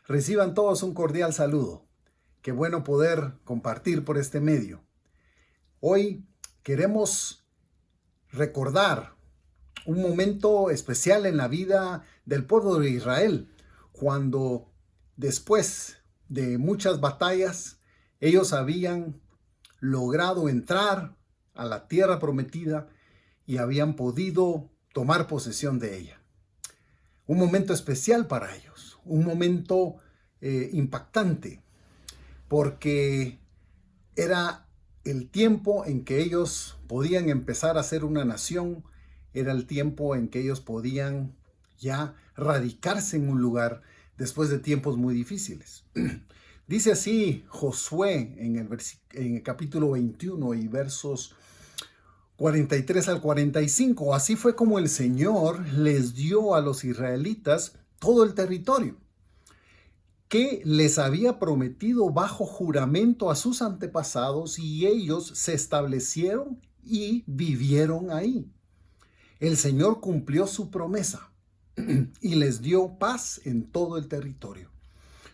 Reciban todos un cordial saludo. Qué bueno poder compartir por este medio. Hoy queremos recordar un momento especial en la vida del pueblo de Israel, cuando después de muchas batallas, ellos habían logrado entrar a la tierra prometida y habían podido tomar posesión de ella. Un momento especial para ellos, un momento impactante, porque era el tiempo en que ellos podían empezar a ser una nación, era el tiempo en que ellos podían ya radicarse en un lugar después de tiempos muy difíciles. Dice así Josué en el capítulo 21 y versos 43 al 45. Así fue como el Señor les dio a los israelitas todo el territorio que les había prometido bajo juramento a sus antepasados, y ellos se establecieron y vivieron ahí. El Señor cumplió su promesa y les dio paz en todo el territorio.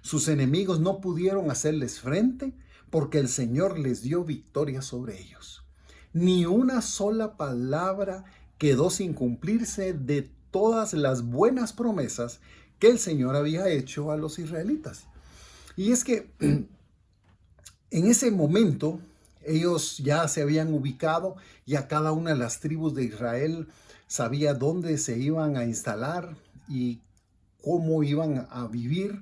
Sus enemigos no pudieron hacerles frente porque el Señor les dio victoria sobre ellos. Ni una sola palabra quedó sin cumplirse de todas las buenas promesas que el Señor había hecho a los israelitas. Y es que en ese momento ellos ya se habían ubicado, ya cada una de las tribus de Israel sabía dónde se iban a instalar y cómo iban a vivir,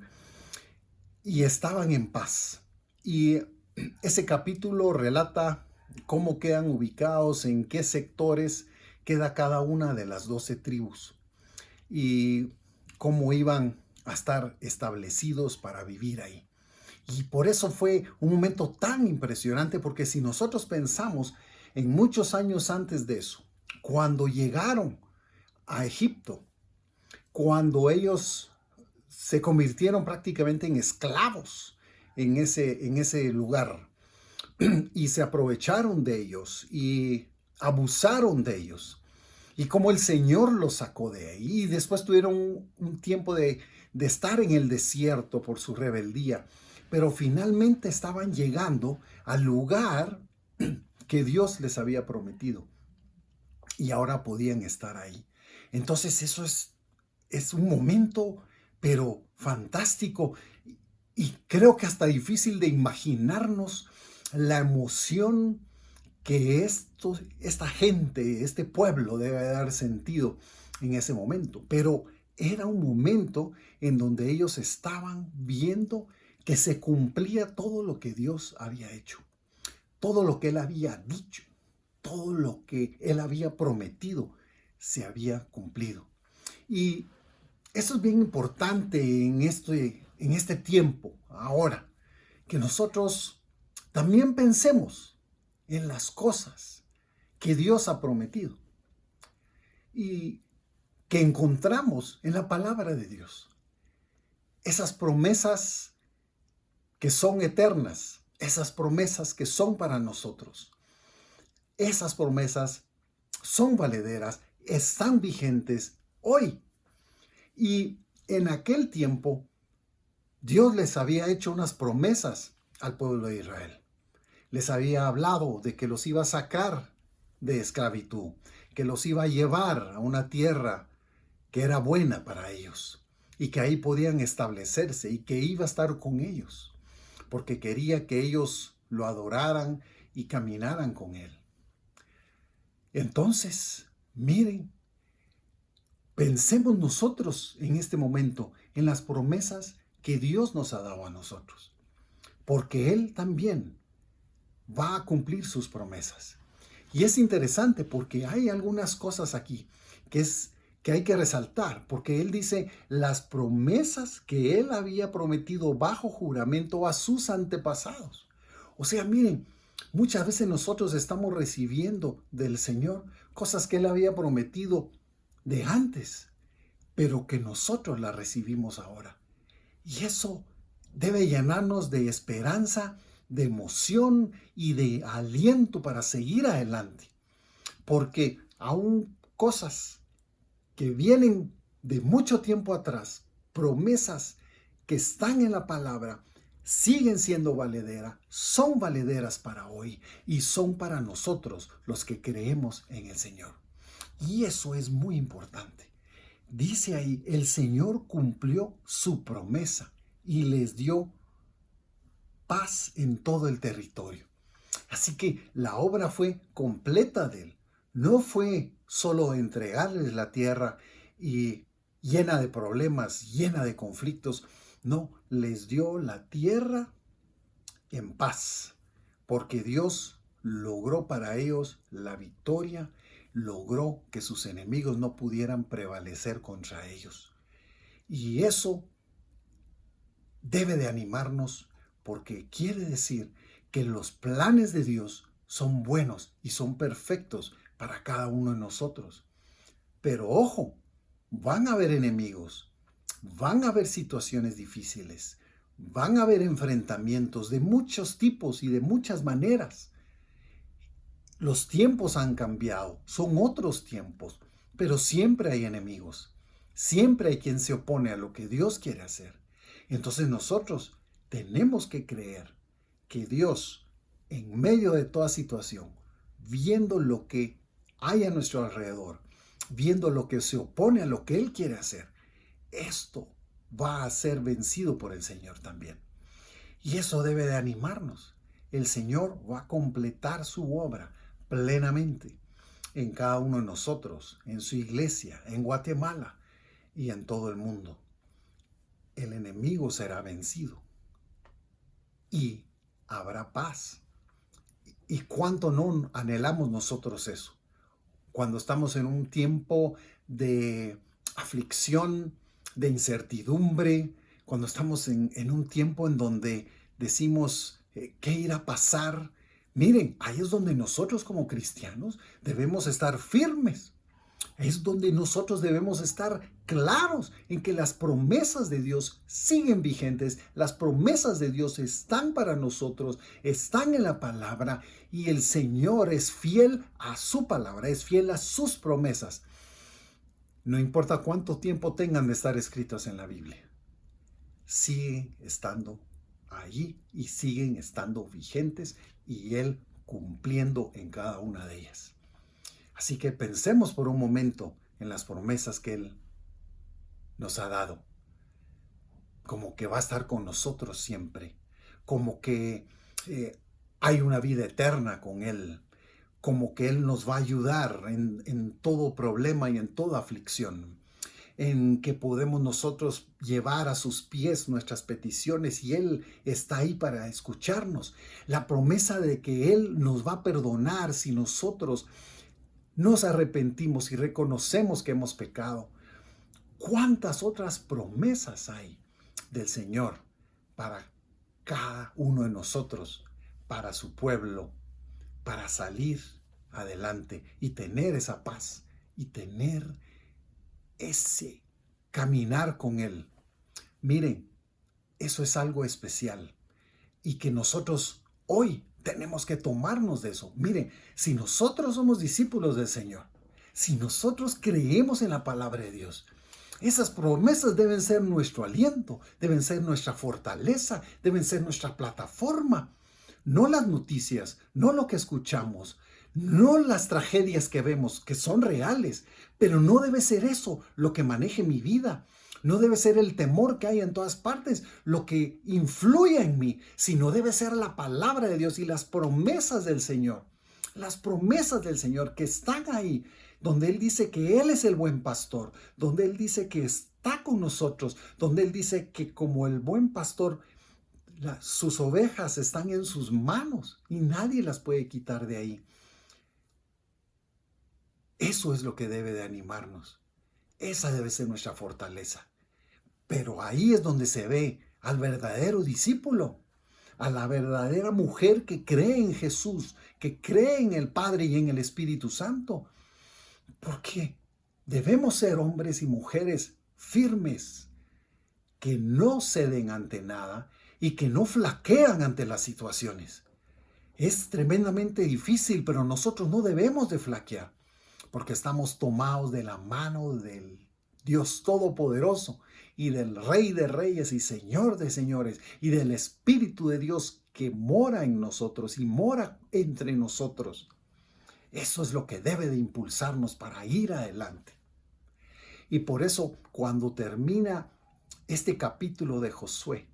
y estaban en paz. Y ese capítulo relata cómo quedan ubicados, en qué sectores queda cada una de las 12 tribus y cómo iban a estar establecidos para vivir ahí. Y por eso fue un momento tan impresionante, porque si nosotros pensamos en muchos años antes de eso, cuando llegaron a Egipto, cuando ellos se convirtieron prácticamente en esclavos en ese lugar, y se aprovecharon de ellos y abusaron de ellos, y como el Señor los sacó de ahí, y después tuvieron un tiempo de estar en el desierto por su rebeldía, pero finalmente estaban llegando al lugar que Dios les había prometido, y ahora podían estar ahí. Entonces eso es un momento, pero fantástico, y creo que hasta difícil de imaginarnos la emoción que esta gente, este pueblo debe haber sentido en ese momento. Pero era un momento en donde ellos estaban viendo que se cumplía todo lo que Dios había hecho, todo lo que Él había dicho, todo lo que Él había prometido se había cumplido. Y eso es bien importante en este tiempo, ahora, que nosotros también pensemos en las cosas que Dios ha prometido y que encontramos en la palabra de Dios. Esas promesas que son eternas, esas promesas que son para nosotros. Esas promesas son valederas, están vigentes hoy. Y en aquel tiempo, Dios les había hecho unas promesas al pueblo de Israel. Les había hablado de que los iba a sacar de esclavitud, que los iba a llevar a una tierra que era buena para ellos y que ahí podían establecerse, y que iba a estar con ellos, porque quería que ellos lo adoraran y caminaran con Él. Entonces, miren, pensemos nosotros en este momento en las promesas que Dios nos ha dado a nosotros, porque Él también va a cumplir sus promesas. Y es interesante porque hay algunas cosas aquí que hay que resaltar, porque Él dice las promesas que Él había prometido bajo juramento a sus antepasados. O sea, miren, muchas veces nosotros estamos recibiendo del Señor cosas que Él había prometido de antes, pero que nosotros las recibimos ahora. Y eso debe llenarnos de esperanza, de emoción y de aliento para seguir adelante. Porque aún cosas que vienen de mucho tiempo atrás, promesas que están en la palabra siguen siendo valederas, son valederas para hoy y son para nosotros los que creemos en el Señor. Y eso es muy importante. Dice ahí, el Señor cumplió su promesa y les dio paz en todo el territorio. Así que la obra fue completa de Él. No fue solo entregarles la tierra y llena de problemas, llena de conflictos. No, les dio la tierra en paz, porque Dios logró para ellos la victoria, logró que sus enemigos no pudieran prevalecer contra ellos. Y eso debe de animarnos, porque quiere decir que los planes de Dios son buenos y son perfectos para cada uno de nosotros. Pero ojo, van a haber enemigos, van a haber situaciones difíciles, van a haber enfrentamientos de muchos tipos y de muchas maneras. Los tiempos han cambiado, son otros tiempos, pero siempre hay enemigos, siempre hay quien se opone a lo que Dios quiere hacer. Entonces nosotros tenemos que creer que Dios, en medio de toda situación, viendo lo que hay a nuestro alrededor, viendo lo que se opone a lo que Él quiere hacer, esto va a ser vencido por el Señor también. Y eso debe de animarnos. El Señor va a completar su obra plenamente en cada uno de nosotros, en su iglesia, en Guatemala y en todo el mundo. El enemigo será vencido y habrá paz. ¿Y cuánto no anhelamos nosotros eso? Cuando estamos en un tiempo de aflicción, de incertidumbre, cuando estamos en un tiempo en donde decimos, ¿qué irá a pasar? Miren, ahí es donde nosotros como cristianos debemos estar firmes. Es donde nosotros debemos estar claros en que las promesas de Dios siguen vigentes, las promesas de Dios están para nosotros, están en la palabra y el Señor es fiel a su palabra, es fiel a sus promesas. No importa cuánto tiempo tengan de estar escritas en la Biblia, siguen estando allí y siguen estando vigentes y Él cumpliendo en cada una de ellas. Así que pensemos por un momento en las promesas que Él nos ha dado. Como que va a estar con nosotros siempre. Como que hay una vida eterna con Él. Como que Él nos va a ayudar en todo problema y en toda aflicción. En que podemos nosotros llevar a sus pies nuestras peticiones y Él está ahí para escucharnos. La promesa de que Él nos va a perdonar si nosotros nos arrepentimos y reconocemos que hemos pecado. ¿Cuántas otras promesas hay del Señor para cada uno de nosotros, para su pueblo, para salir adelante y tener esa paz y tener ese caminar con Él? Miren, eso es algo especial y que nosotros hoy tenemos que tomarnos de eso. Miren, si nosotros somos discípulos del Señor, si nosotros creemos en la palabra de Dios, esas promesas deben ser nuestro aliento, deben ser nuestra fortaleza, deben ser nuestra plataforma. No las noticias, no lo que escuchamos, no las tragedias que vemos, que son reales, pero no debe ser eso lo que maneje mi vida. No debe ser el temor que hay en todas partes lo que influya en mí, sino debe ser la palabra de Dios y las promesas del Señor. Las promesas del Señor que están ahí, donde Él dice que Él es el buen pastor, donde Él dice que está con nosotros, donde Él dice que como el buen pastor, sus ovejas están en sus manos y nadie las puede quitar de ahí. Eso es lo que debe de animarnos. Esa debe ser nuestra fortaleza. Pero ahí es donde se ve al verdadero discípulo, a la verdadera mujer que cree en Jesús, que cree en el Padre y en el Espíritu Santo. Porque debemos ser hombres y mujeres firmes, que no ceden ante nada y que no flaquean ante las situaciones. Es tremendamente difícil, pero nosotros no debemos de flaquear, porque estamos tomados de la mano del Dios Todopoderoso y del Rey de Reyes y Señor de Señores y del Espíritu de Dios que mora en nosotros y mora entre nosotros. Eso es lo que debe de impulsarnos para ir adelante. Y por eso, cuando termina este capítulo de Josué,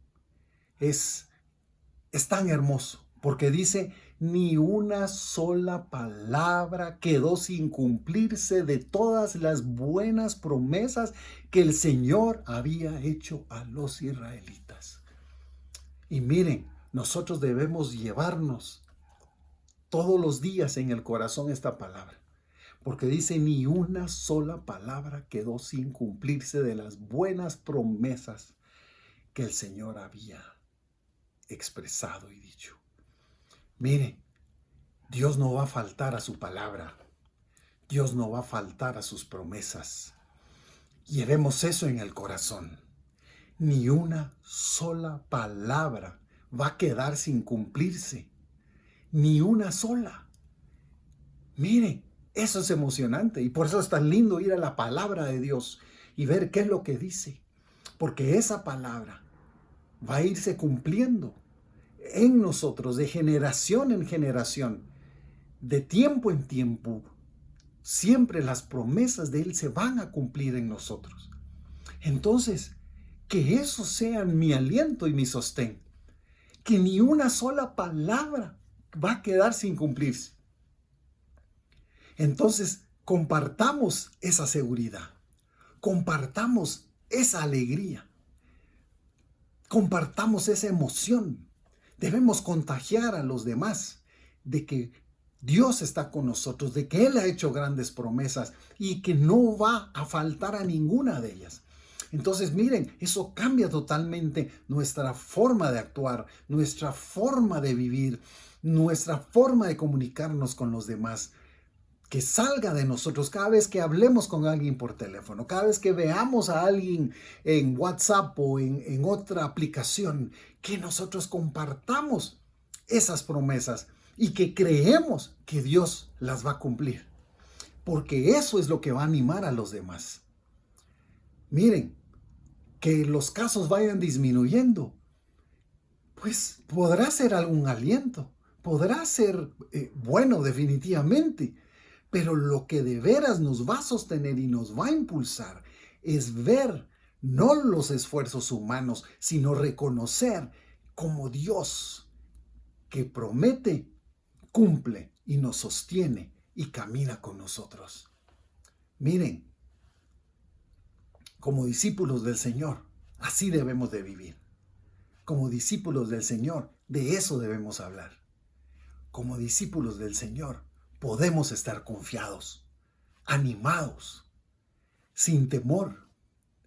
es tan hermoso, porque dice, ni una sola palabra quedó sin cumplirse de todas las buenas promesas que el Señor había hecho a los israelitas. Y miren, nosotros debemos llevarnos todos los días en el corazón esta palabra, porque dice, ni una sola palabra quedó sin cumplirse de las buenas promesas que el Señor había expresado y dicho. Mire, Dios no va a faltar a su palabra. Dios no va a faltar a sus promesas. Llevemos eso en el corazón. Ni una sola palabra va a quedar sin cumplirse. Ni una sola. Mire, eso es emocionante y por eso es tan lindo ir a la palabra de Dios y ver qué es lo que dice. Porque esa palabra va a irse cumpliendo en nosotros de generación en generación, de tiempo en tiempo. Siempre las promesas de Él se van a cumplir en nosotros. Entonces, que eso sea mi aliento y mi sostén. Que ni una sola palabra va a quedar sin cumplirse. Entonces, compartamos esa seguridad. Compartamos esa alegría. Compartamos esa emoción. Debemos contagiar a los demás de que Dios está con nosotros, de que Él ha hecho grandes promesas y que no va a faltar a ninguna de ellas. Entonces, miren, eso cambia totalmente nuestra forma de actuar, nuestra forma de vivir, nuestra forma de comunicarnos con los demás. Que salga de nosotros cada vez que hablemos con alguien por teléfono, cada vez que veamos a alguien en WhatsApp o en otra aplicación, que nosotros compartamos esas promesas y que creemos que Dios las va a cumplir. Porque eso es lo que va a animar a los demás. Miren, que los casos vayan disminuyendo, pues podrá ser algún aliento, podrá ser bueno definitivamente. Pero lo que de veras nos va a sostener y nos va a impulsar es ver no los esfuerzos humanos, sino reconocer como Dios que promete, cumple y nos sostiene y camina con nosotros. Miren, como discípulos del Señor, así debemos de vivir. Como discípulos del Señor, de eso debemos hablar. Como discípulos del Señor, podemos estar confiados, animados, sin temor,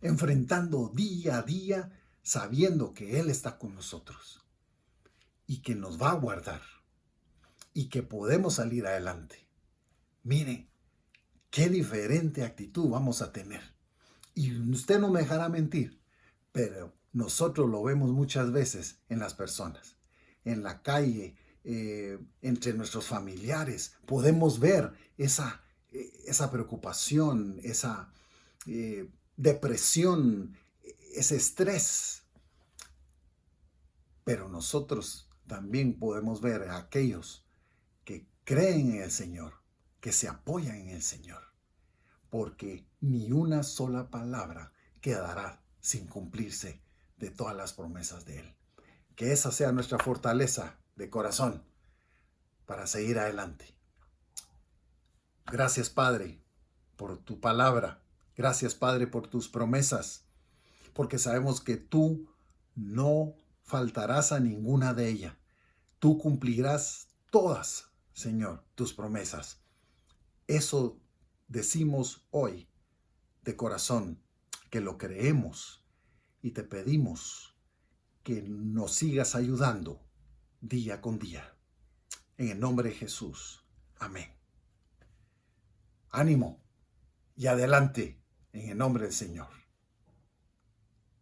enfrentando día a día, sabiendo que Él está con nosotros y que nos va a guardar y que podemos salir adelante. Miren, qué diferente actitud vamos a tener. Y usted no me dejará mentir, pero nosotros lo vemos muchas veces en las personas, en la calle, entre nuestros familiares. Podemos ver esa preocupación, esa depresión, ese estrés. Pero nosotros también podemos ver a aquellos que creen en el Señor, que se apoyan en el Señor, porque ni una sola palabra quedará sin cumplirse de todas las promesas de Él. Que esa sea nuestra fortaleza de corazón para seguir adelante. Gracias, Padre, por tu palabra. Gracias, Padre, por tus promesas, porque sabemos que tú no faltarás a ninguna de ellas. Tú cumplirás todas, Señor, tus promesas. Eso decimos hoy de corazón, que lo creemos y te pedimos que nos sigas ayudando día con día. En el nombre de Jesús. Amén. Ánimo y adelante en el nombre del Señor.